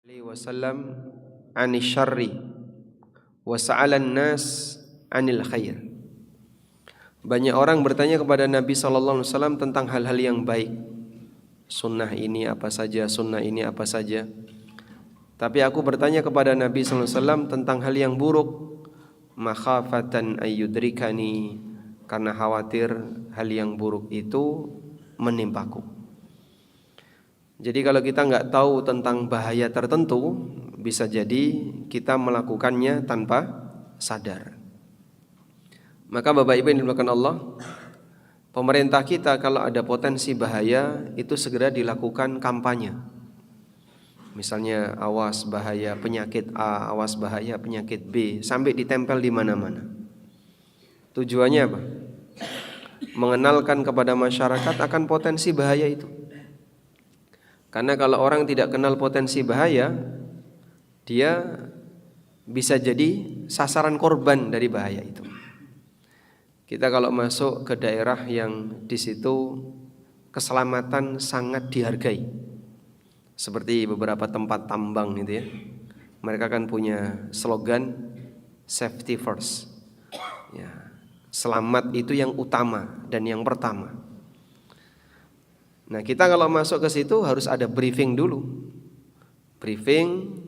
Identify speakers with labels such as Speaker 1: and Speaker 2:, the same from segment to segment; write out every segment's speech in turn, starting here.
Speaker 1: alaihi wasallam anil syarri wa sa'alan nas anil khair. Banyak orang bertanya kepada Nabi sallallahu alaihi wasallam tentang hal-hal yang baik. Sunnah ini apa saja, sunnah ini apa saja. Tapi aku bertanya kepada Nabi sallallahu alaihi wasallam tentang hal yang buruk, makhafatan ayyudrikani, karena khawatir hal yang buruk itu menimpaku. Jadi kalau kita nggak tahu tentang bahaya tertentu, bisa jadi kita melakukannya tanpa sadar. Maka Bapak Ibu yang dimuliakan Allah, pemerintah kita kalau ada potensi bahaya itu segera dilakukan kampanye. Misalnya awas bahaya penyakit A, awas bahaya penyakit B, sampai ditempel di mana-mana. Tujuannya apa? Mengenalkan kepada masyarakat akan potensi bahaya itu. Karena kalau orang tidak kenal potensi bahaya, dia bisa jadi sasaran korban dari bahaya itu. Kita kalau masuk ke daerah yang di situ keselamatan sangat dihargai, seperti beberapa tempat tambang gitu ya, mereka kan punya slogan safety first, ya, selamat itu yang utama dan yang pertama. Nah, kita kalau masuk ke situ harus ada briefing dulu. Briefing,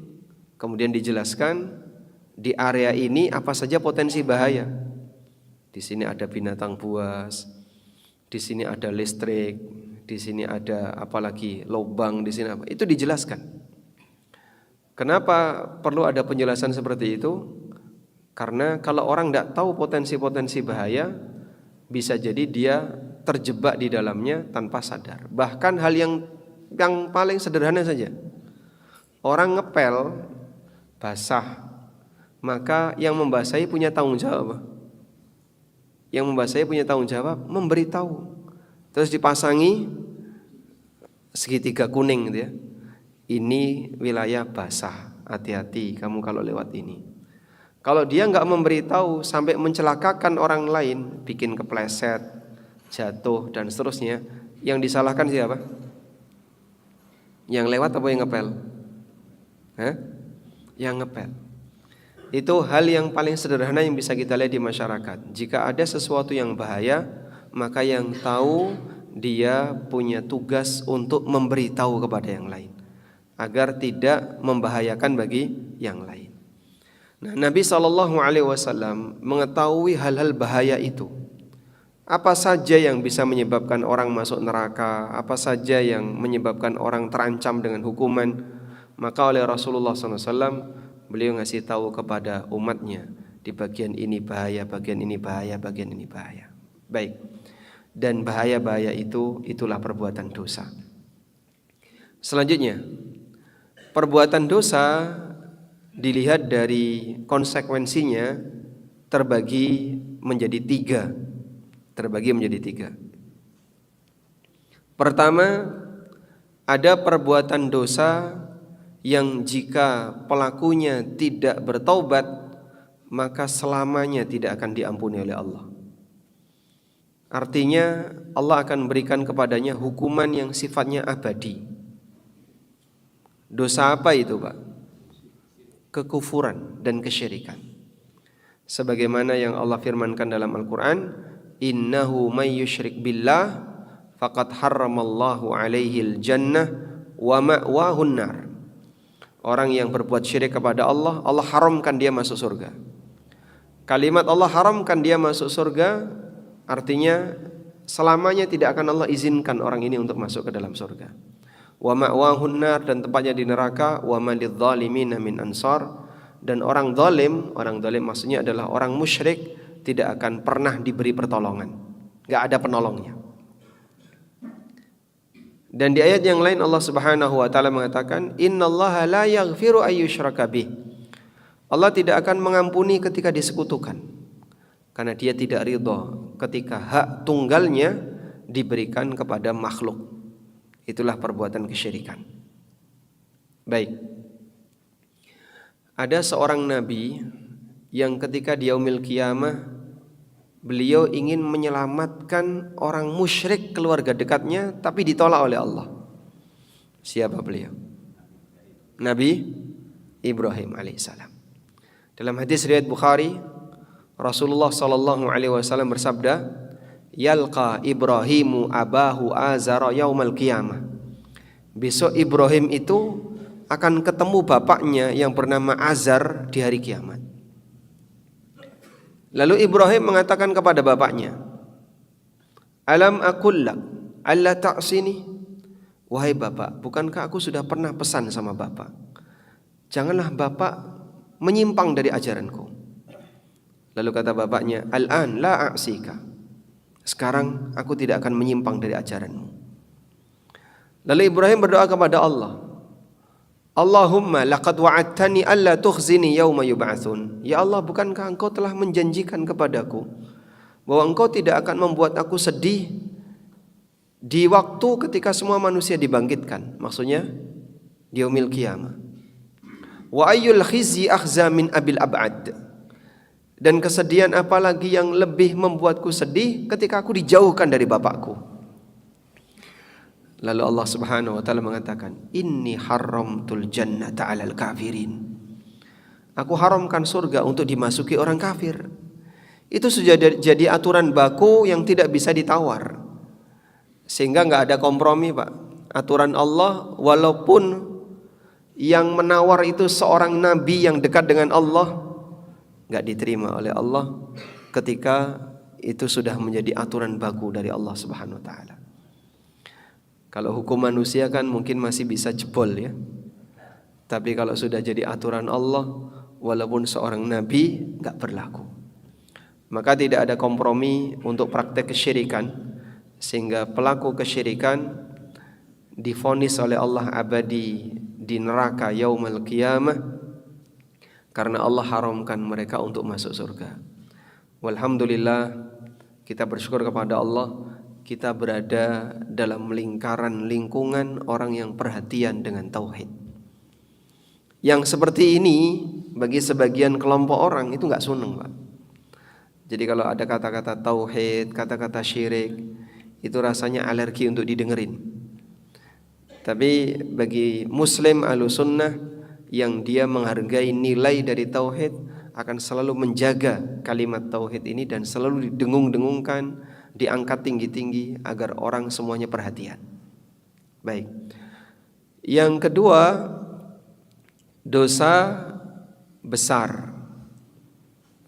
Speaker 1: kemudian dijelaskan di area ini apa saja potensi bahaya. Di sini ada binatang buas, di sini ada listrik, di sini ada apalagi lubang, di sini apa. Itu dijelaskan. Kenapa perlu ada penjelasan seperti itu? Karena kalau orang tidak tahu potensi-potensi bahaya, bisa jadi dia terjebak di dalamnya tanpa sadar. Bahkan hal yang paling sederhana saja. Orang ngepel basah, maka yang membasahi punya tanggung jawab. Yang membasahi punya tanggung jawab memberitahu. Terus dipasangi segitiga kuning gitu ya. Ini wilayah basah, hati-hati kamu kalau lewat ini. Kalau dia nggak memberitahu sampai mencelakakan orang lain, bikin kepleset, jatuh dan seterusnya, yang disalahkan siapa? Yang lewat apa yang ngepel? Yang ngepel. Itu hal yang paling sederhana yang bisa kita lihat di masyarakat. Jika ada sesuatu yang bahaya, maka yang tahu dia punya tugas untuk memberitahu kepada yang lain agar tidak membahayakan bagi yang lain. Nah, Nabi SAW mengetahui hal-hal bahaya itu. Apa saja yang bisa menyebabkan orang masuk neraka, apa saja yang menyebabkan orang terancam dengan hukuman. Maka oleh Rasulullah SAW, beliau ngasih tahu kepada umatnya, di bagian ini bahaya, bagian ini bahaya, bagian ini bahaya. Baik. Dan bahaya-bahaya itu, itulah perbuatan dosa. Selanjutnya, perbuatan dosa dilihat dari konsekuensinya terbagi menjadi tiga. Pertama, ada perbuatan dosa yang jika pelakunya tidak bertaubat, maka selamanya tidak akan diampuni oleh Allah. Artinya Allah akan berikan kepadanya hukuman yang sifatnya abadi. Dosa apa itu, Pak? Kekufuran dan kesyirikan. Sebagaimana yang Allah firmankan dalam Al-Quran, innahu may yusyrik billah faqad harramallahu alaihil jannah wa ma'wahun nar. Orang yang berbuat syirik kepada Allah, Allah haramkan dia masuk surga. Kalimat Allah haramkan dia masuk surga artinya selamanya tidak akan Allah izinkan orang ini untuk masuk ke dalam surga. Wa ma'wahun nar, dan tempatnya di neraka. Wa ma lidzalimina min ansar, dan orang zalim maksudnya adalah orang musyrik, tidak akan pernah diberi pertolongan, enggak ada penolongnya. Dan di ayat yang lain Allah Subhanahu wa taala mengatakan, innallaha la yaghfiru ayyushraka bih. Allah tidak akan mengampuni ketika disekutukan, karena dia tidak ridha ketika hak tunggalnya diberikan kepada makhluk. Itulah perbuatan kesyirikan. Baik. Ada seorang nabi yang ketika di yaumil qiyamah beliau ingin menyelamatkan orang musyrik keluarga dekatnya, tapi ditolak oleh Allah. Siapa beliau? Nabi Ibrahim alaihissalam. Dalam hadis riwayat Bukhari, Rasulullah sallallahu alaihi wasallam bersabda, "Yalqa Ibrahimu abahu azara yaumal qiyamah." Besok Ibrahim itu akan ketemu bapaknya yang bernama Azar di hari kiamat. Lalu Ibrahim mengatakan kepada bapaknya, "Alam aqul lak alla ta'sini?" Wahai bapak, bukankah aku sudah pernah pesan sama bapak, janganlah bapak menyimpang dari ajaranku. Lalu kata bapaknya, "Al-an la a'sika." Sekarang aku tidak akan menyimpang dari ajaranmu. Lalu Ibrahim berdoa kepada Allah, "Allahumma laqad wa'adtani alla tukhzini yauma yub'atsun." Ya Allah, bukankah Engkau telah menjanjikan kepadaku bahwa Engkau tidak akan membuat aku sedih di waktu ketika semua manusia dibangkitkan, maksudnya di yaumil qiyamah. Wa ayyul khizyi akhza min abil ab'ad. Dan kesedihan apalagi yang lebih membuatku sedih ketika aku dijauhkan dari bapakku. Lalu Allah Subhanahu wa taala mengatakan, "Inni haramtul jannata 'alal kafirin." Aku haramkan surga untuk dimasuki orang kafir. Itu sudah jadi aturan baku yang tidak bisa ditawar. Sehingga enggak ada kompromi, Pak. Aturan Allah, walaupun yang menawar itu seorang nabi yang dekat dengan Allah, enggak diterima oleh Allah ketika itu sudah menjadi aturan baku dari Allah Subhanahu wa taala. Kalau hukum manusia kan mungkin masih bisa jebol ya. Tapi kalau sudah jadi aturan Allah, walaupun seorang nabi, enggak berlaku. Maka tidak ada kompromi untuk praktek kesyirikan, sehingga pelaku kesyirikan divonis oleh Allah abadi di neraka yaumul qiyamah karena Allah haramkan mereka untuk masuk surga. Walhamdulillah, kita bersyukur kepada Allah, kita berada dalam lingkungan orang yang perhatian dengan tauhid. Yang seperti ini bagi sebagian kelompok orang itu enggak senang, Pak. Jadi kalau ada kata-kata tauhid, kata-kata syirik, itu rasanya alergi untuk didengerin. Tapi bagi muslim ahlussunnah yang dia menghargai nilai dari tauhid, akan selalu menjaga kalimat tauhid ini dan selalu didengung-dengungkan, diangkat tinggi-tinggi agar orang semuanya perhatian. Baik. Yang kedua, dosa besar.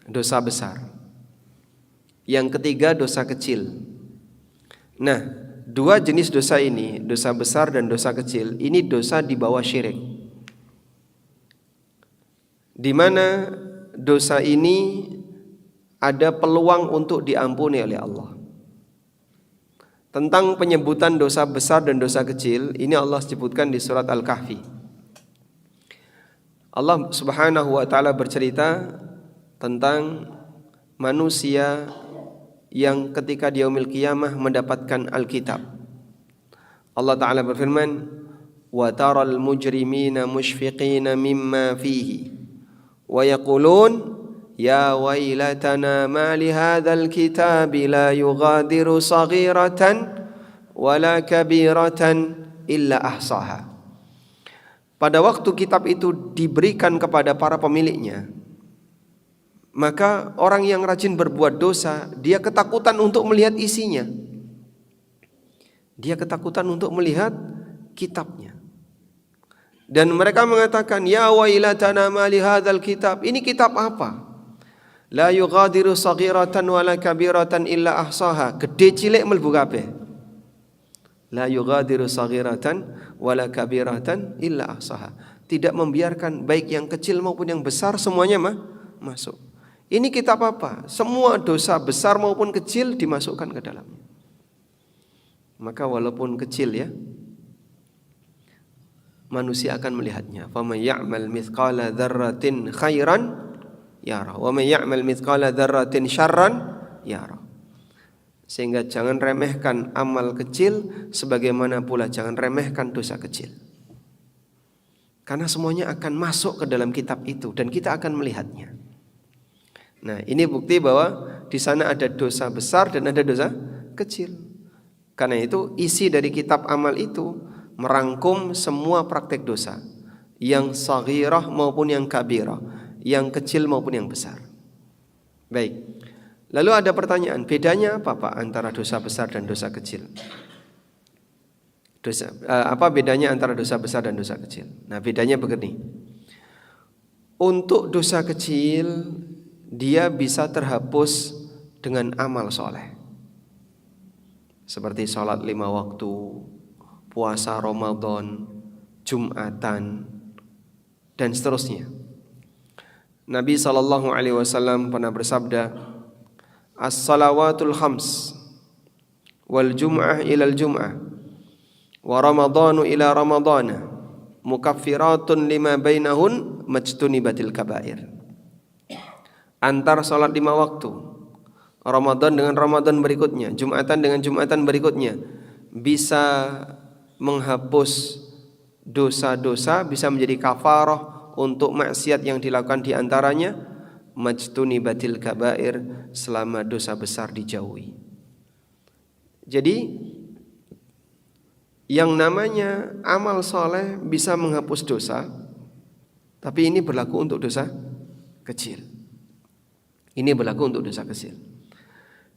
Speaker 1: Dosa besar. Yang ketiga, dosa kecil. Nah, dua jenis dosa ini, dosa besar dan dosa kecil, ini dosa di bawah syirik. Di mana dosa ini ada peluang untuk diampuni oleh Allah. Tentang penyebutan dosa besar dan dosa kecil, ini Allah sebutkan di surat Al-Kahfi. Allah Subhanahu wa taala bercerita tentang manusia yang ketika di yaumil qiyamah mendapatkan Alkitab. Allah Ta'ala berfirman, "Wa taral mujrimina mushfiqina mimma fihi wa yaqulun ya wailatana ma li hadzal kitabi la yughadiru saghiratan wala kabiratan illa ahsaha." Pada waktu kitab itu diberikan kepada para pemiliknya, maka orang yang rajin berbuat dosa, dia ketakutan untuk melihat isinya. Dia ketakutan untuk melihat kitabnya. Dan mereka mengatakan, "Ya wailatana ma li hadzal kitab." Ini kitab apa? La yughadiru saghiratan wala kabiratan illa ahsaha. Gede cilik mlebu kabeh. La yughadiru saghiratan wala kabiratan illa ahsaha. Tidak membiarkan baik yang kecil maupun yang besar semuanya masuk. Ini kitab apa? Semua dosa besar maupun kecil dimasukkan ke dalamnya. Maka walaupun kecil ya, manusia akan melihatnya. Faman ya'mal mithqala dzarratin khairan yara, wa man ya'mal mithqala dzarratin syarran yara. Sehingga jangan remehkan amal kecil, sebagaimana pula jangan remehkan dosa kecil. Karena semuanya akan masuk ke dalam kitab itu dan kita akan melihatnya. Nah, ini bukti bahwa di sana ada dosa besar dan ada dosa kecil. Karena itu isi dari kitab amal itu merangkum semua praktek dosa. yang saghirah maupun yang kabirah, yang kecil maupun yang besar. Baik. Lalu ada pertanyaan, bedanya apa Pak antara dosa besar dan dosa kecil? Apa bedanya antara dosa besar dan dosa kecil? Nah, bedanya begini. Untuk dosa kecil dia bisa terhapus dengan amal soleh, seperti sholat 5 waktu, puasa Ramadan, Jumatan, dan seterusnya. Nabi SAW pernah bersabda, as-salawatul khams wal jum'ah ilal jum'ah wa ramadhanu ila ramadhana mukaffiratun lima bainahun majtunibatil kabair. Antar salat 5 waktu, Ramadan dengan Ramadan berikutnya, Jumatan dengan Jumatan berikutnya, bisa menghapus dosa-dosa, bisa menjadi kafarah untuk maksiat yang dilakukan di antaranya, majtunibatil kabair, selama dosa besar dijauhi. Jadi yang namanya amal soleh bisa menghapus dosa, tapi ini berlaku untuk dosa kecil. Ini berlaku untuk dosa kecil.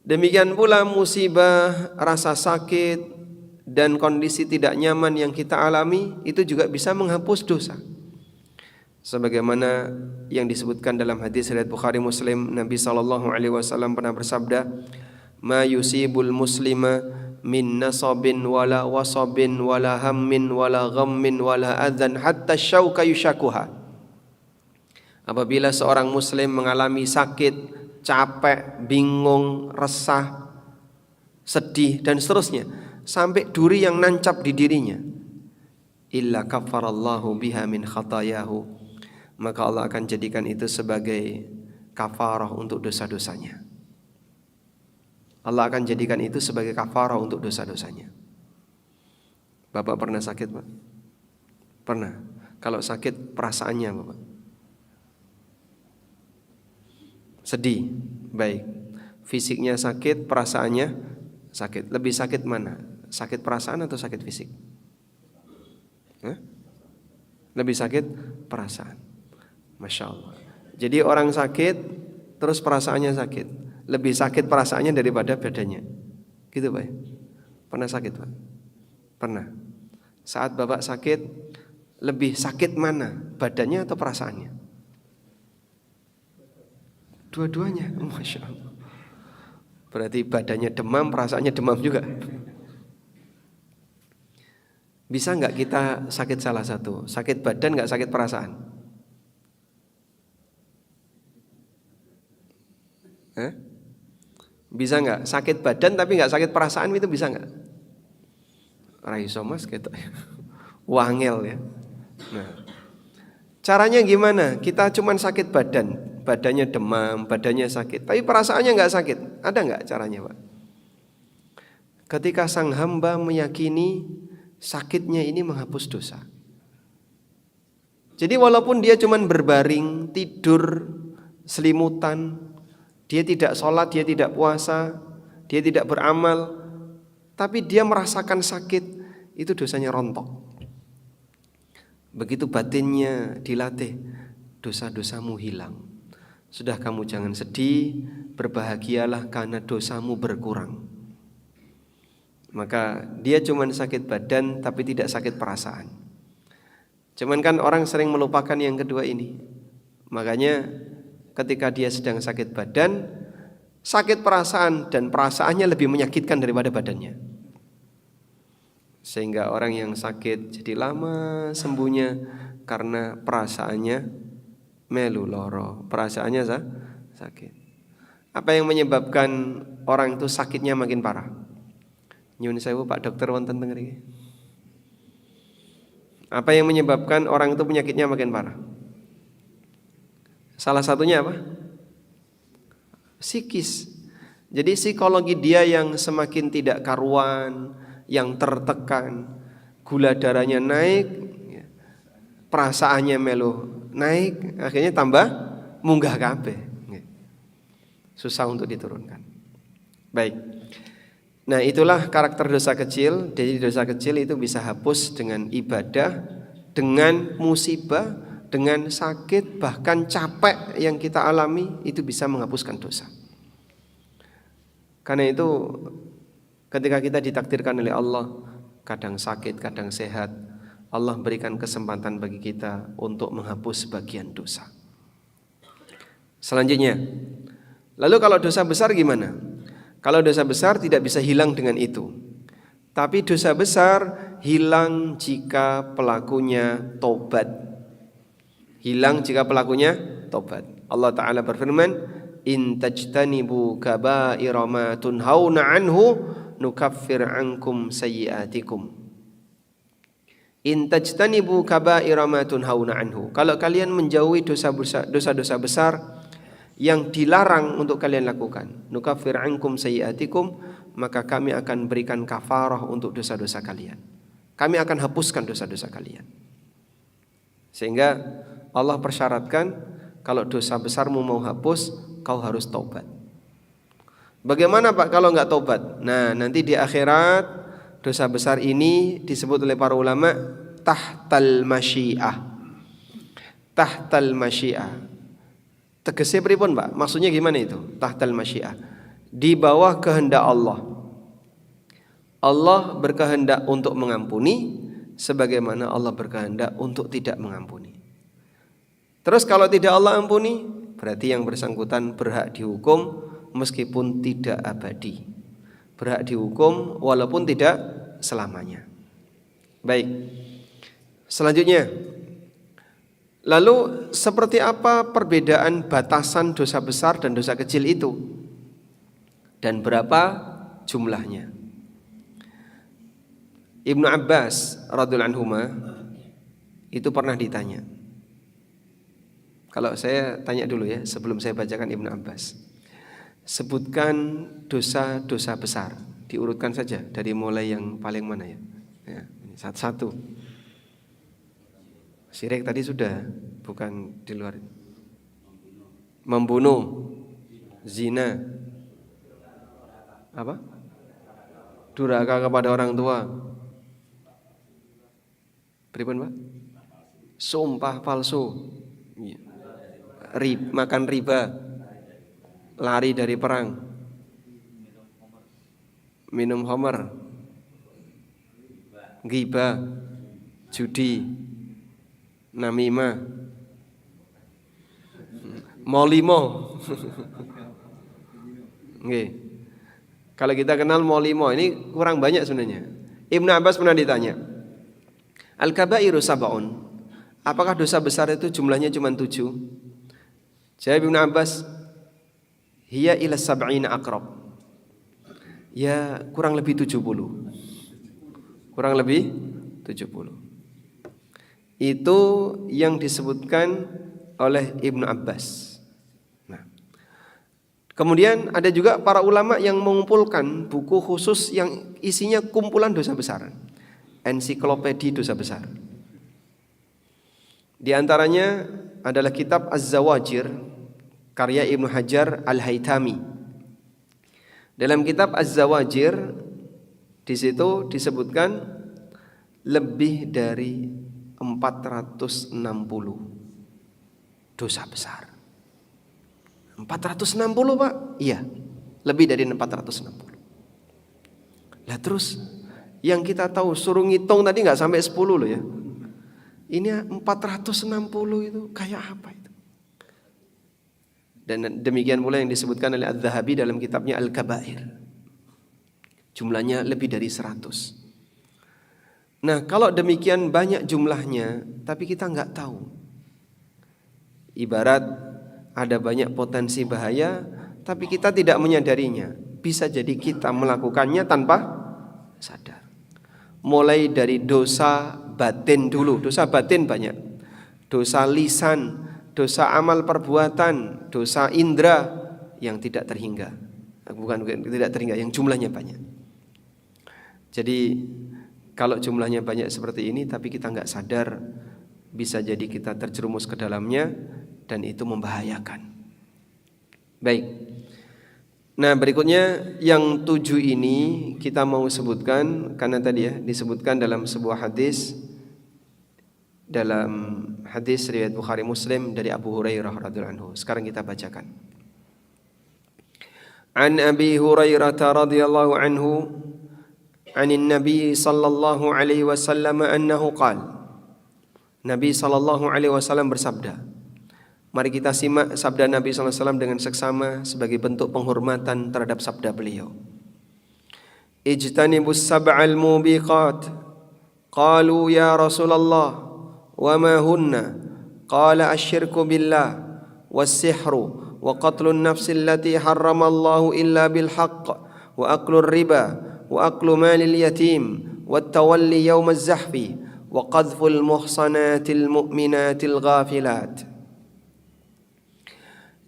Speaker 1: Demikian pula musibah, rasa sakit, dan kondisi tidak nyaman yang kita alami itu juga bisa menghapus dosa. Sebagaimana yang disebutkan dalam hadis riwayat Bukhari Muslim, Nabi SAW pernah bersabda, ma yusibul muslima min nasabin wala wasabin wala hammin wala ghammin wala adhan hatta syauka yushakuha. Apabila seorang muslim mengalami sakit, capek, bingung, resah, sedih dan seterusnya, sampai duri yang nancap di dirinya, illa kafarallahu biha min khatayahu, maka Allah akan jadikan itu sebagai kafarah untuk dosa-dosanya. Allah akan jadikan itu sebagai kafarah untuk dosa-dosanya. Bapak pernah sakit, Pak? Pernah. Kalau sakit perasaannya, Bapak? Sedih. Baik. Fisiknya sakit, perasaannya sakit. Lebih sakit mana? Sakit perasaan atau sakit fisik? Lebih sakit perasaan. Masya Allah. Jadi orang sakit terus perasaannya sakit, lebih sakit perasaannya daripada badannya. Gitu Pak. Pernah sakit Pak? Pernah. Saat Bapak sakit, lebih sakit mana? Badannya atau perasaannya? Dua-duanya. Masya Allah. Berarti badannya demam, perasaannya demam juga. Bisa nggak kita sakit salah satu? Sakit badan nggak sakit perasaan? Bisa nggak sakit badan tapi nggak sakit perasaan, itu bisa nggak? Raiso mas gitu, wangel ya. Nah, caranya gimana? Kita cuman sakit badan, badannya demam, badannya sakit, tapi perasaannya nggak sakit. Ada nggak caranya Pak? Ketika sang hamba meyakini sakitnya ini menghapus dosa. Jadi walaupun dia cuman berbaring, tidur, selimutan, dia tidak sholat, dia tidak puasa, dia tidak beramal, tapi dia merasakan sakit, itu dosanya rontok. Begitu batinnya dilatih, dosa-dosamu hilang. Sudah kamu jangan sedih, berbahagialah karena dosamu berkurang. Maka dia cuma sakit badan tapi tidak sakit perasaan. Cuman kan orang sering melupakan yang kedua ini. Makanya ketika dia sedang sakit badan, sakit perasaan, dan perasaannya lebih menyakitkan daripada badannya. Sehingga orang yang sakit jadi lama sembuhnya karena perasaannya melu loro, perasaannya sakit. Apa yang menyebabkan orang itu sakitnya makin parah? Nyun sewu Pak Dokter wonten teng mriki. Apa yang menyebabkan orang itu penyakitnya makin parah? Salah satunya apa? Psikis. Jadi psikologi dia yang semakin tidak karuan, yang tertekan, gula darahnya naik, perasaannya melu naik, akhirnya tambah munggah kabeh. Susah untuk diturunkan. Baik. Nah, itulah karakter dosa kecil. Jadi dosa kecil itu bisa hapus dengan ibadah, dengan musibah, dengan sakit, bahkan capek yang kita alami itu bisa menghapuskan dosa. Karena itu ketika kita ditakdirkan oleh Allah, kadang sakit, kadang sehat, Allah berikan kesempatan bagi kita untuk menghapus sebagian dosa. Selanjutnya, lalu kalau dosa besar gimana? Kalau dosa besar tidak bisa hilang dengan itu. Tapi dosa besar hilang jika pelakunya tobat. Hilang jika pelakunya tobat. Allah Ta'ala berfirman, in tajtanibu kaba'ira ma tunhauna anhu nukaffir ankum sayyiatikum. In tajtanibu kaba'ira ma tunhauna anhu. Kalau kalian menjauhi dosa-dosa besar yang dilarang untuk kalian lakukan, nukaffir ankum sayyiatikum, maka kami akan berikan kafarah untuk dosa-dosa kalian. Kami akan hapuskan dosa-dosa kalian. Sehingga Allah persyaratkan kalau dosa besarmu mau hapus, kau harus taubat. Bagaimana Pak kalau enggak taubat? Nah, nanti di akhirat dosa besar ini disebut oleh para ulama tahtal masyiah. Tahtal masyiah. Tegasnya pripun Pak? Maksudnya gimana itu? Tahtal masyiah. Di bawah kehendak Allah. Allah berkehendak untuk mengampuni sebagaimana Allah berkehendak untuk tidak mengampuni. Terus kalau tidak Allah ampuni, berarti yang bersangkutan berhak dihukum meskipun tidak abadi. Berhak dihukum walaupun tidak selamanya. Baik. Selanjutnya, lalu seperti apa perbedaan batasan dosa besar dan dosa kecil itu? Dan berapa jumlahnya? Ibnu Abbas radhiyallahu anhuma itu pernah ditanya. Kalau saya tanya dulu ya, sebelum saya bacakan Ibnu Abbas. Sebutkan dosa-dosa besar. Diurutkan saja dari mulai yang paling mana ya? Ya, satu-satu. Syirik tadi sudah, bukan di luar. Membunuh, zina, apa? Durhaka kepada orang tua. Pripun, Pak? Sumpah palsu. Makan riba, lari dari perang, minum khamar, ghibah, judi, namimah, molimo. Nggih. Kalau kita kenal molimo ini kurang banyak sebenarnya. Ibnu Abbas pernah ditanya, al-kabairu sab'un. Apakah dosa besar itu jumlahnya cuma 7? Jawab Ibnu Abbas, hiya ila sab'ina aqrab. Ya kurang lebih 70. Kurang lebih 70. Itu yang disebutkan oleh Ibnu Abbas. Nah, kemudian ada juga para ulama yang mengumpulkan buku khusus yang isinya kumpulan dosa besar. Ensiklopedi dosa besar. Di antaranya adalah kitab Az-Zawajir karya Ibnu Hajar Al-Haytami. Dalam kitab Az-Zawajir di situ disebutkan lebih dari 460 dosa besar. 460 Pak? Iya, lebih dari 460. Lah terus yang kita tahu suruh ngitung tadi nggak sampai 10 loh ya. Ini 460 itu kayak apa itu? Dan demikian pula yang disebutkan oleh Az-Zahabi dalam kitabnya Al-Kabair. Jumlahnya lebih dari 100. Nah, kalau demikian banyak jumlahnya, tapi kita nggak tahu. Ibarat ada banyak potensi bahaya, tapi kita tidak menyadarinya. Bisa jadi kita melakukannya tanpa sadar. Mulai dari dosa batin dulu, dosa batin banyak. Dosa lisan, dosa amal perbuatan, dosa indera yang tidak terhingga. Bukan tidak terhingga, yang jumlahnya banyak. Jadi kalau jumlahnya banyak seperti ini tapi kita nggak sadar, bisa jadi kita terjerumus ke dalamnya dan itu membahayakan. Baik. Nah berikutnya yang 7 ini kita mau sebutkan karena tadi ya disebutkan dalam sebuah hadis dalam hadis riwayat Bukhari Muslim dari Abu Hurairah radhiyallahu anhu. Sekarang kita bacakan. An Abi Hurairah radhiyallahu anhu عن النبي صلى الله عليه وسلم أنه قال. Nabi sallallahu alaihi wasallam bersabda. Mari kita simak sabda Nabi sallallahu alaihi wasallam dengan seksama sebagai bentuk penghormatan terhadap sabda beliau. Ijtanibus sab'al mubiqat. Qalu ya Rasulullah wa ma hunna? Qala asyirku billah was-sihru wa qatlun nafsi allati harramallahu illa bil haqq wa aklur riba wa aklu malil yatim wa tawalli yawmaz zahfi wa qadhful muhsanatil mu'minatil ghafilat.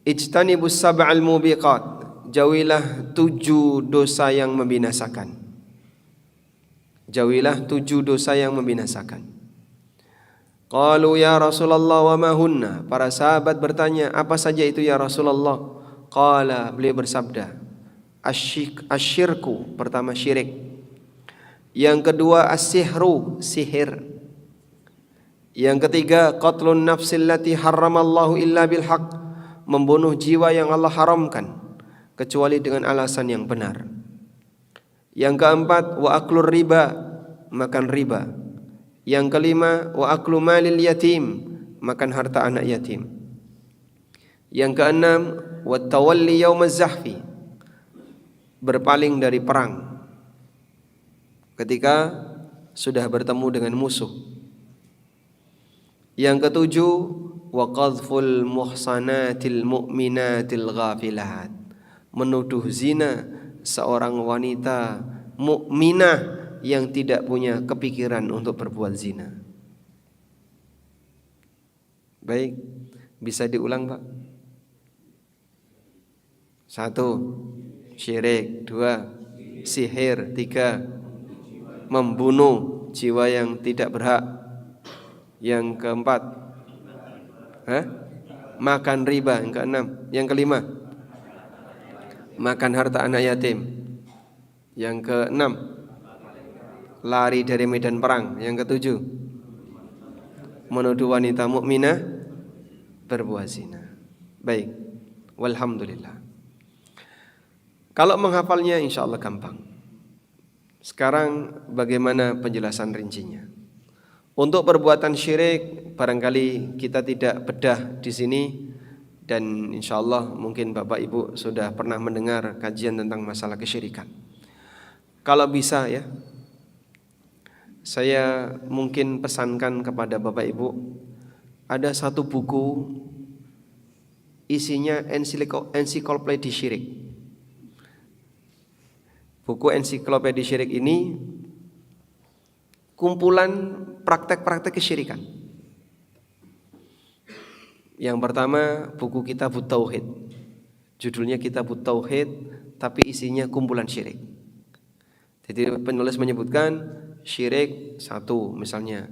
Speaker 1: Ijtanibus sab'al mubiqat. Jauhilah 7 dosa yang membinasakan. Jauhilah 7 dosa yang membinasakan. Qalu ya Rasulullah wa ma hunna? Para sahabat bertanya, apa saja itu ya Rasulullah? Qala, beliau bersabda, asyirku, pertama syirik. Yang kedua as-sihru, sihir. Yang ketiga qatlun nafsil lati harramallahu illa bil haqq, membunuh jiwa yang Allah haramkan kecuali dengan alasan yang benar. Yang keempat wa aklur riba, makan riba. Yang kelima wa aklu malil yatim, makan harta anak yatim. Yang keenam wa tawalli yaumaz zahfi, berpaling dari perang ketika sudah bertemu dengan musuh. Yang ketujuh wa qadhful muhsanatil mu'minatil ghafilat, menuduh zina seorang wanita mukminah yang tidak punya kepikiran untuk berbuat zina. Baik, bisa diulang Pak? 1, syirik. 2, sihir. 3, membunuh jiwa yang tidak berhak. Yang keempat, makan riba. Yang keenam, yang kelima, makan harta anak yatim. Yang keenam, lari dari medan perang. Yang ketujuh, menuduh wanita mukminah berbuat zina. Baik, walhamdulillah. Kalau menghafalnya insya Allah gampang. Sekarang bagaimana penjelasan rincinya? Untuk perbuatan syirik barangkali kita tidak bedah di sini, dan insya Allah mungkin Bapak Ibu sudah pernah mendengar kajian tentang masalah kesyirikan. Kalau bisa ya, saya mungkin pesankan kepada Bapak Ibu, ada satu buku isinya ensiklopedia syirik. Buku ensiklopedia syirik ini kumpulan praktek-praktek kesyirikan. Yang pertama buku Kitabut Tauhid. Judulnya Kitabut Tauhid, tapi isinya kumpulan syirik. Jadi penulis menyebutkan syirik 1 misalnya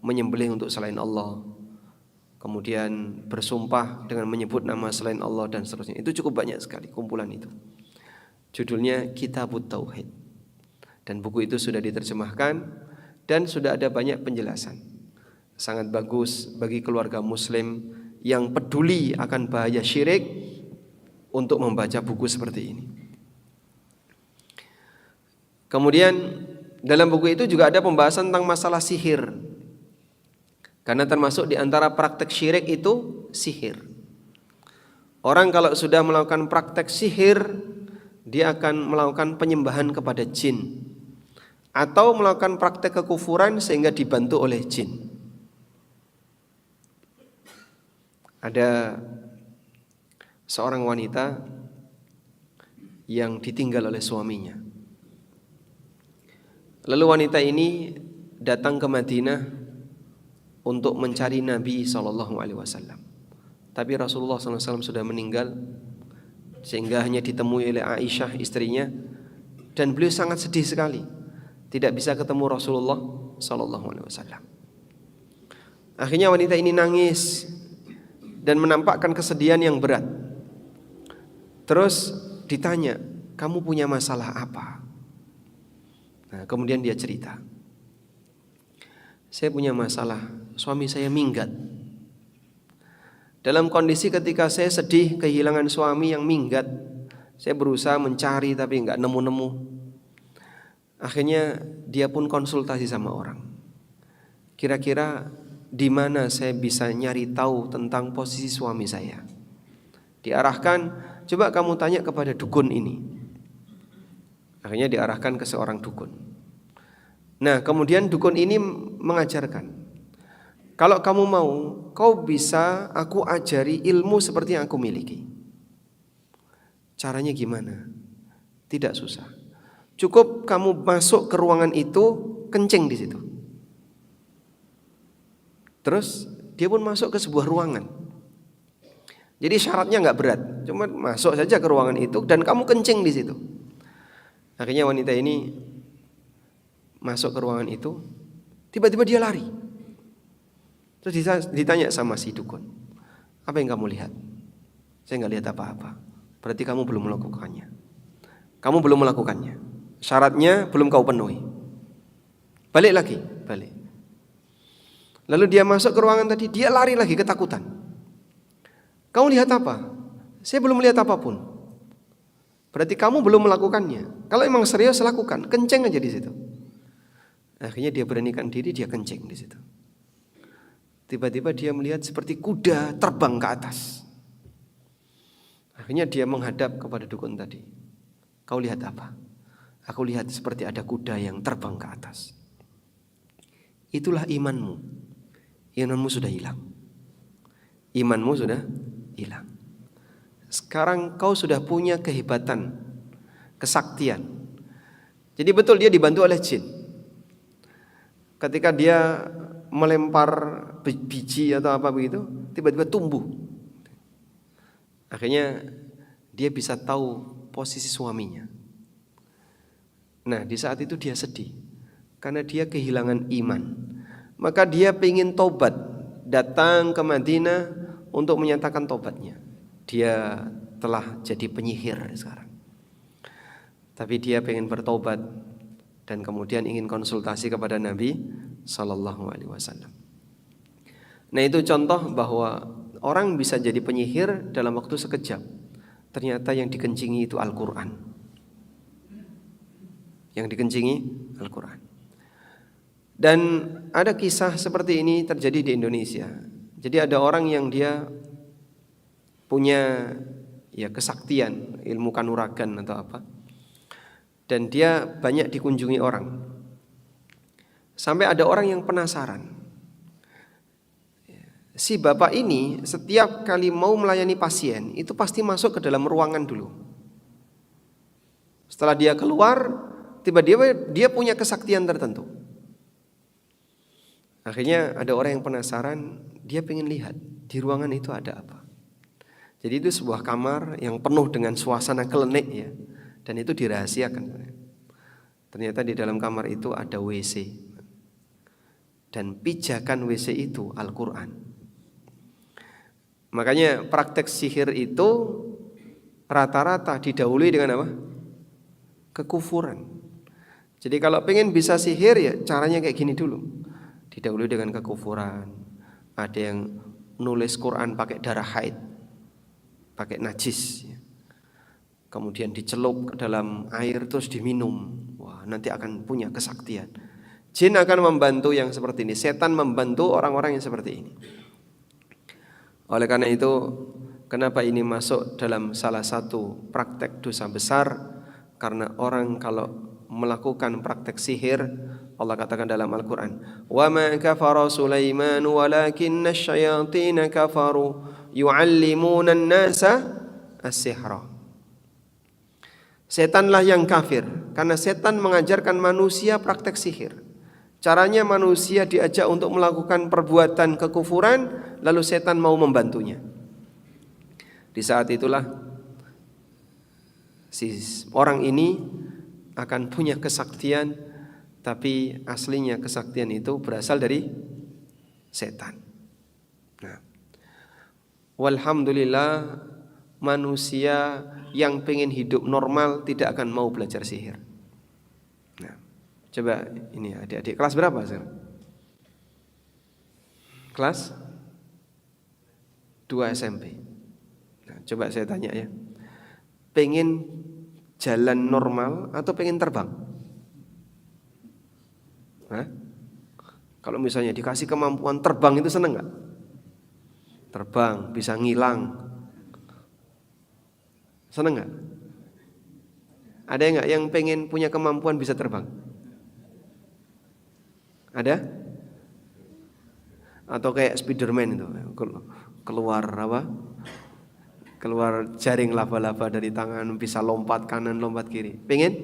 Speaker 1: menyembelih untuk selain Allah, kemudian bersumpah dengan menyebut nama selain Allah dan seterusnya. Itu cukup banyak sekali kumpulan itu. Judulnya Kitabut Tauhid. Dan buku itu sudah diterjemahkan dan sudah ada banyak penjelasan. Sangat bagus bagi keluarga muslim yang peduli akan bahaya syirik untuk membaca buku seperti ini. Kemudian dalam buku itu juga ada pembahasan tentang masalah sihir. Karena termasuk di antara praktek syirik itu sihir. Orang kalau sudah melakukan praktek sihir, dia akan melakukan penyembahan kepada jin atau melakukan praktek kekufuran sehingga dibantu oleh jin. Ada seorang wanita yang ditinggal oleh suaminya. Lalu wanita ini datang ke Madinah untuk mencari Nabi SAW. Tapi Rasulullah SAW sudah meninggal, sehingga hanya ditemui oleh Aisyah istrinya, dan beliau sangat sedih sekali tidak bisa ketemu Rasulullah SAW. Akhirnya wanita ini nangis dan menampakkan kesedihan yang berat. Terus ditanya, kamu punya masalah apa? Nah, kemudian dia cerita, saya punya masalah, suami saya minggat. Dalam kondisi ketika saya sedih kehilangan suami yang minggat, saya berusaha mencari tapi nggak nemu-nemu. Akhirnya dia pun konsultasi sama orang. Kira-kira di mana saya bisa nyari tahu tentang posisi suami saya? Diarahkan, coba kamu tanya kepada dukun ini. Akhirnya diarahkan ke seorang dukun. Nah, kemudian dukun ini mengajarkan, kalau kamu mau, kau bisa aku ajari ilmu seperti yang aku miliki. Caranya gimana? Tidak susah. Cukup kamu masuk ke ruangan itu, kencing di situ. Terus dia pun masuk ke sebuah ruangan. Jadi syaratnya nggak berat, cuma masuk saja ke ruangan itu dan kamu kencing di situ. Akhirnya wanita ini masuk ke ruangan itu, tiba-tiba dia lari. Terus ditanya sama si dukun, apa yang kamu lihat? Saya nggak lihat apa-apa. Berarti kamu belum melakukannya. Kamu belum melakukannya. Syaratnya belum kau penuhi. Balik lagi, balik. Lalu dia masuk ke ruangan tadi, dia lari lagi ketakutan. Kamu lihat apa? Saya belum melihat apapun. Berarti kamu belum melakukannya. Kalau emang serius lakukan, kenceng aja di situ. Akhirnya dia beranikan diri, dia kenceng di situ. Tiba-tiba dia melihat seperti kuda terbang ke atas. Akhirnya dia menghadap kepada dukun tadi. Kau lihat apa? Aku lihat seperti ada kuda yang terbang ke atas. Itulah imanmu. Imanmu sudah hilang. Imanmu sudah hilang. Sekarang kau sudah punya kehebatan, kesaktian. Jadi betul dia dibantu oleh jin. Ketika dia melempar biji atau apa begitu, tiba-tiba tumbuh. Akhirnya dia bisa tahu posisi suaminya. Nah, di saat itu dia sedih karena dia kehilangan iman. Maka dia ingin tobat, datang ke Madinah untuk menyatakan tobatnya. Dia telah jadi penyihir sekarang. Tapi dia ingin bertobat dan kemudian ingin konsultasi kepada Nabi Sallallahu Alaihi Wasallam. Nah, itu contoh bahwa orang bisa jadi penyihir dalam waktu sekejap. Ternyata yang dikencingi itu Al-Quran. Yang dikencingi Al-Quran. Dan ada kisah seperti ini terjadi di Indonesia. Jadi ada orang yang dia punya kesaktian, ilmu kanuragan atau apa. Dan dia banyak dikunjungi orang. Sampai ada orang yang penasaran. Si bapak ini setiap kali mau melayani pasien itu pasti masuk ke dalam ruangan dulu. Setelah dia keluar, tiba-tiba dia punya kesaktian tertentu. Akhirnya ada orang yang penasaran, dia pengen lihat di ruangan itu ada apa. Jadi itu sebuah kamar yang penuh dengan suasana klinik ya, dan itu dirahasiakan. Ternyata di dalam kamar itu ada WC. Dan pijakan WC itu Al-Quran. Makanya praktek sihir itu rata-rata didahului dengan apa? Kekufuran. Jadi kalau pengen bisa sihir ya caranya kayak gini dulu. Didahului dengan kekufuran. Ada yang nulis Quran pakai darah haid, pakai najis ya. Kemudian dicelup ke dalam air terus diminum. Wah, nanti akan punya kesaktian. Jin akan membantu yang seperti ini. Setan membantu orang-orang yang seperti ini. Oleh karena itu, kenapa ini masuk dalam salah satu praktek dosa besar? Karena orang kalau melakukan praktek sihir, Allah katakan dalam Al-Quran, "Wa ma kafara Sulaiman walakinna asyayatina kafaru yu'allimuna an-nasa as-sihra." Setanlah yang kafir, karena setan mengajarkan manusia praktek sihir. Caranya manusia diajak untuk melakukan perbuatan kekufuran, lalu setan mau membantunya. Di saat itulah si orang ini akan punya kesaktian, tapi aslinya kesaktian itu berasal dari setan. Nah, walhamdulillah manusia yang pengen hidup normal tidak akan mau belajar sihir. Nah, coba ini adik-adik kelas berapa sekarang? Kelas 2 SMP. Nah, coba saya tanya ya. Pengen jalan normal atau pengen terbang? Hah? Kalau misalnya dikasih kemampuan terbang itu seneng nggak? Terbang, bisa ngilang. Seneng nggak? Ada nggak yang pengen punya kemampuan bisa terbang? Ada? Atau kayak Spiderman itu keluar apa? Keluar jaring laba-laba dari tangan, bisa lompat kanan, lompat kiri. Pengen?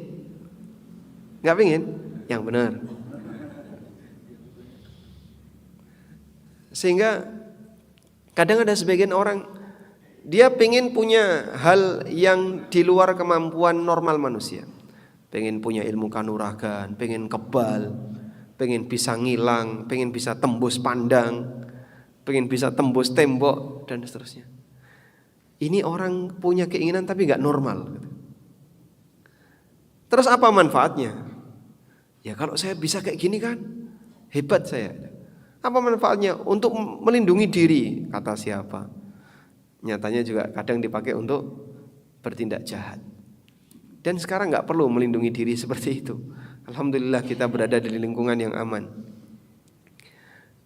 Speaker 1: Nggak pengen? Yang benar. Sehingga kadang ada sebagian orang dia pengen punya hal yang di luar kemampuan normal manusia. Pengen punya ilmu kanuragan, pengen kebal, pengen bisa ngilang, pengen bisa tembus pandang, pengen bisa tembus tembok dan seterusnya. Ini orang punya keinginan tapi gak normal. Terus apa manfaatnya? Ya kalau saya bisa kayak gini kan hebat saya. Apa manfaatnya? Untuk melindungi diri, kata siapa? Nyatanya juga kadang dipakai untuk bertindak jahat. Dan sekarang gak perlu melindungi diri seperti itu. Alhamdulillah kita berada di lingkungan yang aman.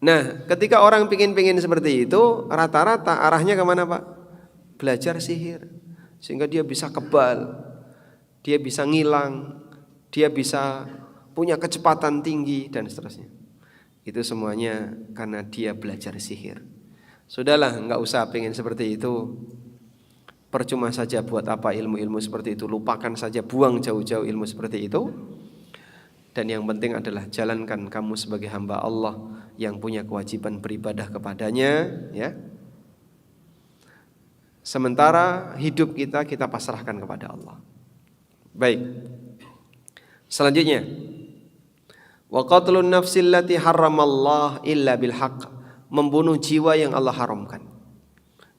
Speaker 1: Nah, ketika orang pingin seperti itu, rata-rata arahnya kemana Pak? Belajar sihir. Sehingga dia bisa kebal, dia bisa ngilang, dia bisa punya kecepatan tinggi dan seterusnya. Itu semuanya karena dia belajar sihir. Sudahlah, enggak usah pengen seperti itu. Percuma saja buat apa ilmu-ilmu seperti itu. Lupakan saja, buang jauh-jauh ilmu seperti itu. Dan yang penting adalah jalankan kamu sebagai hamba Allah yang punya kewajiban beribadah kepadanya, ya. Sementara hidup kita pasrahkan kepada Allah. Baik. Selanjutnya, wa qatlun nafsil lati harramallah illa bil haqq, membunuh jiwa yang Allah haramkan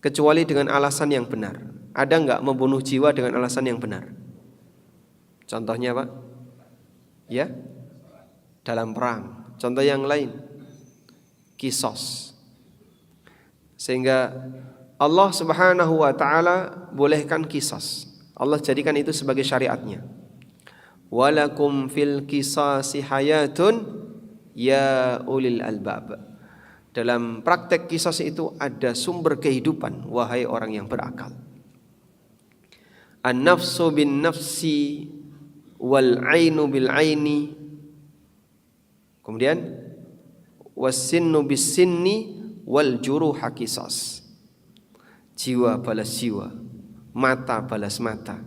Speaker 1: kecuali dengan alasan yang benar. Ada enggak membunuh jiwa dengan alasan yang benar? Contohnya Pak? Ya, dalam perang. Contoh yang lain, kisos. Sehingga Allah Subhanahu wa ta'ala bolehkan kisos. Allah jadikan itu sebagai syariatnya. Walakum fil qisasi hayatun ya ulil albab. Dalam praktek kisos itu ada sumber kehidupan, wahai orang yang berakal. An-nafsu bin nafsi wal ainu bil aini. Kemudian was-sinnu bis sinni wal juruha qisas. Jiwa balas jiwa, mata balas mata.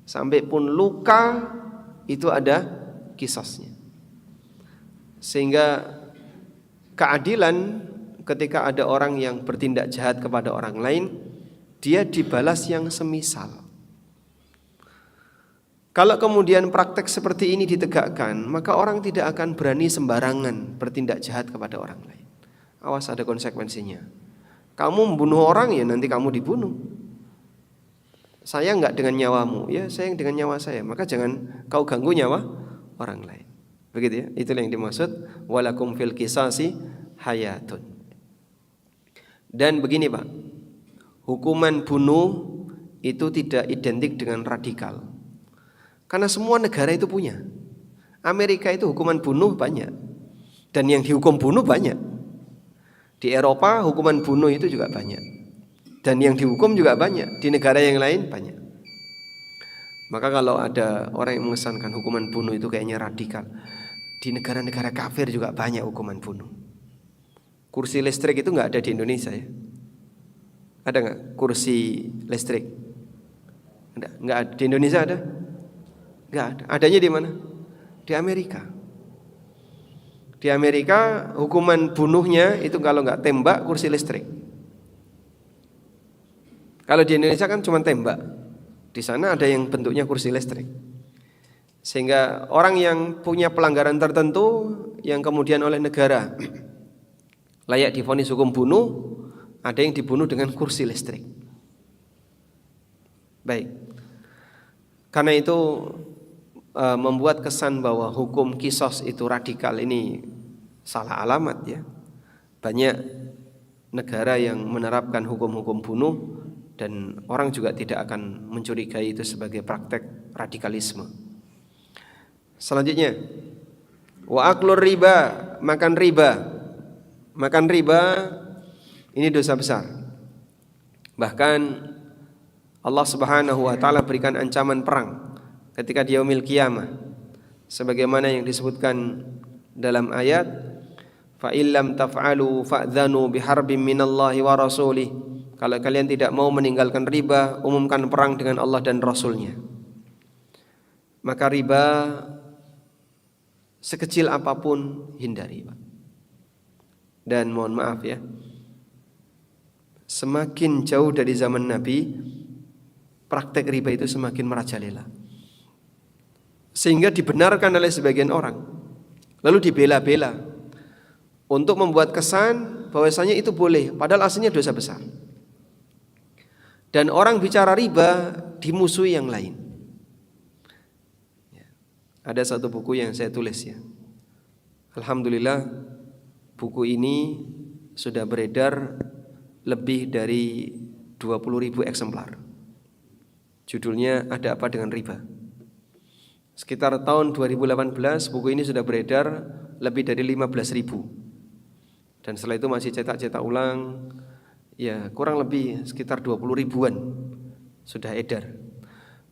Speaker 1: Sampai pun luka itu ada kisasnya. Sehingga keadilan ketika ada orang yang bertindak jahat kepada orang lain, dia dibalas yang semisal. Kalau kemudian praktek seperti ini ditegakkan, maka orang tidak akan berani sembarangan bertindak jahat kepada orang lain. Awas, ada konsekuensinya. Kamu membunuh orang, ya nanti kamu dibunuh. Saya enggak dengan nyawamu, ya saya dengan nyawa saya. Maka jangan kau ganggu nyawa orang lain. Begitu ya. Itulah yang dimaksud walakum fil qisasi hayatun. Dan begini Pak, hukuman bunuh itu tidak identik dengan radikal. Karena semua negara itu punya. Amerika itu hukuman bunuh banyak, dan yang dihukum bunuh banyak. Di Eropa hukuman bunuh itu juga banyak, dan yang dihukum juga banyak. Di negara yang lain banyak. Maka kalau ada orang yang mengesankan hukuman bunuh itu kayaknya radikal, di negara-negara kafir juga banyak hukuman bunuh. Kursi listrik itu nggak ada di Indonesia ya? Ada nggak kursi listrik? Nggak ada. Di Indonesia ada? Nggak ada. Adanya di mana? Di Amerika. Di Amerika hukuman bunuhnya itu kalau nggak tembak, kursi listrik. Kalau di Indonesia kan cuma tembak. Di sana ada yang bentuknya kursi listrik. Sehingga orang yang punya pelanggaran tertentu yang kemudian oleh negara layak divonis hukum bunuh, ada yang dibunuh dengan kursi listrik. Baik. Karena itu membuat kesan bahwa hukum kisos itu radikal, ini salah alamat ya. Banyak negara yang menerapkan hukum-hukum bunuh dan orang juga tidak akan mencurigai itu sebagai praktek radikalisme. Selanjutnya, wa aklur riba, makan riba. Makan riba ini dosa besar. Bahkan Allah Subhanahu wa taala berikan ancaman perang ketika di yaumil qiyamah. Sebagaimana yang disebutkan dalam ayat, fa illam taf'alu fa'dhanu biharbin minallahi wa rasulih. Kalau kalian tidak mau meninggalkan riba, umumkan perang dengan Allah dan Rasulnya. Maka riba sekecil apapun hindari, Pak. Dan mohon maaf ya, semakin jauh dari zaman Nabi, praktek riba itu semakin merajalela. Sehingga dibenarkan oleh sebagian orang, lalu dibela-bela untuk membuat kesan bahwasanya itu boleh, padahal aslinya dosa besar. Dan orang bicara riba dimusuhi yang lain. Ada satu buku yang saya tulis ya. Alhamdulillah buku ini sudah beredar lebih dari 20.000 eksemplar. Judulnya Ada Apa Dengan Riba. Sekitar tahun 2018 buku ini sudah beredar lebih dari 15.000. Dan setelah itu masih cetak-cetak ulang. Ya kurang lebih sekitar 20 ribuan sudah edar.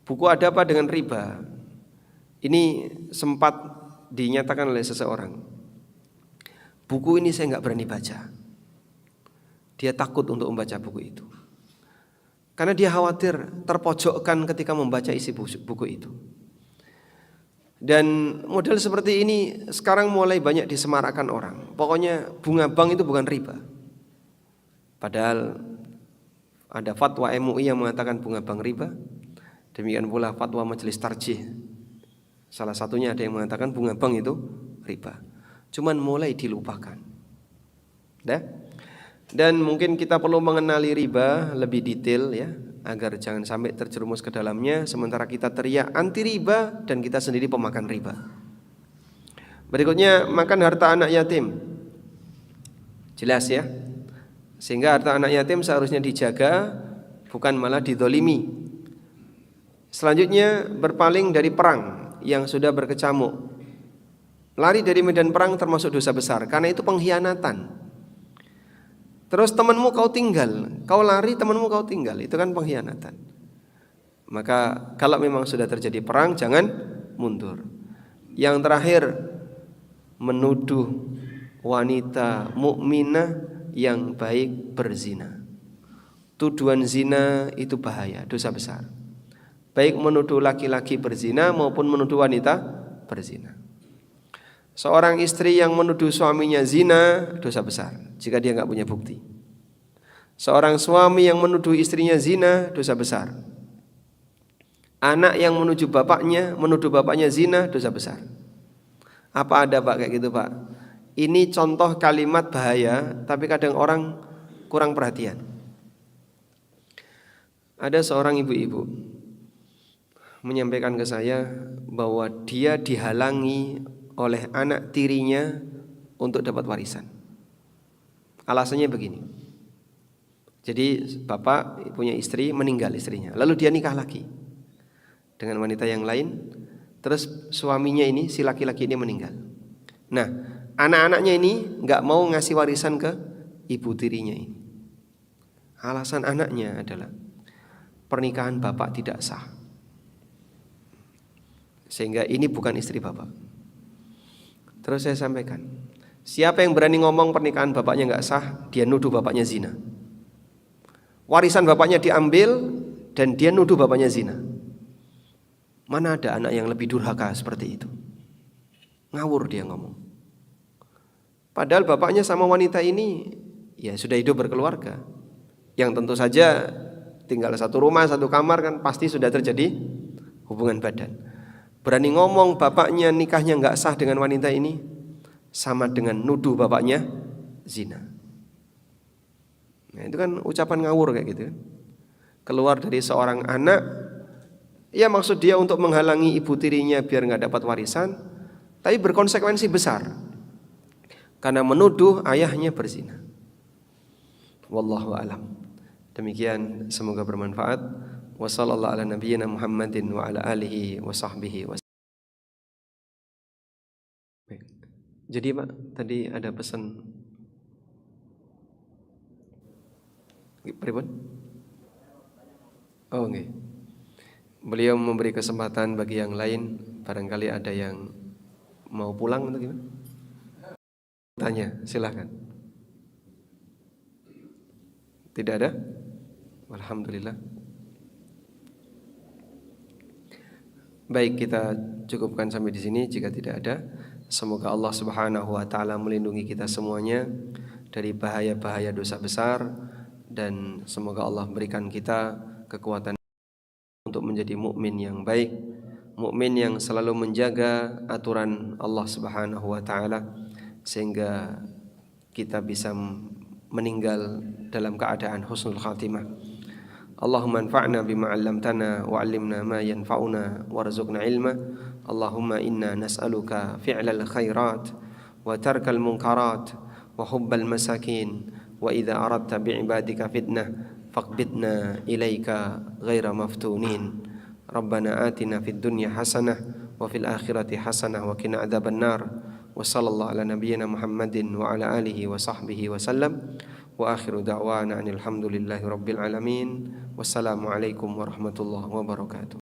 Speaker 1: Buku Ada Apa Dengan Riba ini sempat dinyatakan oleh seseorang, buku ini saya nggak berani baca. Dia takut untuk membaca buku itu karena dia khawatir terpojokkan ketika membaca isi buku itu. Dan model seperti ini sekarang mulai banyak disemarakkan orang. Pokoknya bunga bank itu bukan riba. Padahal ada fatwa MUI yang mengatakan bunga bank riba. Demikian pula fatwa Majelis Tarjih. Salah satunya ada yang mengatakan bunga bank itu riba. Cuman mulai dilupakan. Dan mungkin kita perlu mengenali riba lebih detail ya, agar jangan sampai terjerumus ke dalamnya sementara kita teriak anti riba dan kita sendiri pemakan riba. Berikutnya, makan harta anak yatim. Jelas ya. Sehingga harta anak yatim seharusnya dijaga, bukan malah didolimi. Selanjutnya, berpaling dari perang yang sudah berkecamuk. Lari dari medan perang termasuk dosa besar, karena itu pengkhianatan. Terus temanmu kau tinggal, kau lari temanmu kau tinggal, itu kan pengkhianatan. Maka kalau memang sudah terjadi perang, jangan mundur. Yang terakhir, menuduh wanita mukminah yang baik berzina. Tuduhan zina itu bahaya, dosa besar. Baik menuduh laki-laki berzina maupun menuduh wanita berzina. Seorang istri yang menuduh suaminya zina, dosa besar jika dia nggak punya bukti. Seorang suami yang menuduh istrinya zina, dosa besar. Anak yang menuduh bapaknya zina, dosa besar. Apa ada Pak kayak gitu Pak? Ini contoh kalimat bahaya, tapi kadang orang kurang perhatian. Ada seorang ibu-ibu menyampaikan ke saya bahwa dia dihalangi oleh anak tirinya untuk dapat warisan. Alasannya begini. Jadi bapak punya istri, meninggal istrinya, lalu dia nikah lagi dengan wanita yang lain. Terus suaminya ini, si laki-laki ini meninggal. Nah, anak-anaknya ini nggak mau ngasih warisan ke ibu tirinya ini. Alasan anaknya adalah pernikahan bapak tidak sah, sehingga ini bukan istri bapak. Terus saya sampaikan, siapa yang berani ngomong pernikahan bapaknya nggak sah, dia nuduh bapaknya zina. Warisan bapaknya diambil dan dia nuduh bapaknya zina. Mana ada anak yang lebih durhaka seperti itu? Ngawur dia ngomong. Padahal bapaknya sama wanita ini ya sudah hidup berkeluarga, yang tentu saja tinggal satu rumah, satu kamar, kan pasti sudah terjadi hubungan badan. Berani ngomong bapaknya nikahnya nggak sah dengan wanita ini, sama dengan nuduh bapaknya zina. Nah, itu kan ucapan ngawur kayak gitu. Keluar dari seorang anak, ya maksud dia untuk menghalangi ibu tirinya biar nggak dapat warisan, tapi berkonsekuensi besar karena menuduh ayahnya berzina. Wallahu alam. Demikian, semoga bermanfaat. Wa sallallahu ala nabiyyina Muhammadin wa ala alihi wa sahbihi wa. Jadi Pak, tadi ada pesan pripun? Oh nggih. Beliau memberi kesempatan bagi yang lain, barangkali ada yang mau pulang atau gimana? Tanya, silakan. Tidak ada? Alhamdulillah. Baik, kita cukupkan sampai di sini jika tidak ada. Semoga Allah Subhanahu wa taala melindungi kita semuanya dari bahaya-bahaya dosa besar, dan semoga Allah berikan kita kekuatan untuk menjadi mukmin yang baik, mukmin yang selalu menjaga aturan Allah Subhanahu wa taala sehingga kita bisa meninggal dalam keadaan husnul khatimah. Allahumma anfa'na bima 'allamtana wa 'allimna ma yanfa'una warzuqna ilma. Allahumma inna nas'aluka fi'lal khairat wa tarkal munkarat wa hubbal masakin wa idza aradta bi'ibadika fitnah faqbidna ilaika ghaira maftunin. Rabbana atina fid dunya hasanah wa fil akhirati hasanah wa qina adzaban nar. Wa sallallahu ala nabiyyina Muhammadin wa ala alihi wa sahbihi wa sallam. Wa akhiru da'wana alhamdulillahi rabbil alamin. Wassalamualaikum warahmatullahi wabarakatuh.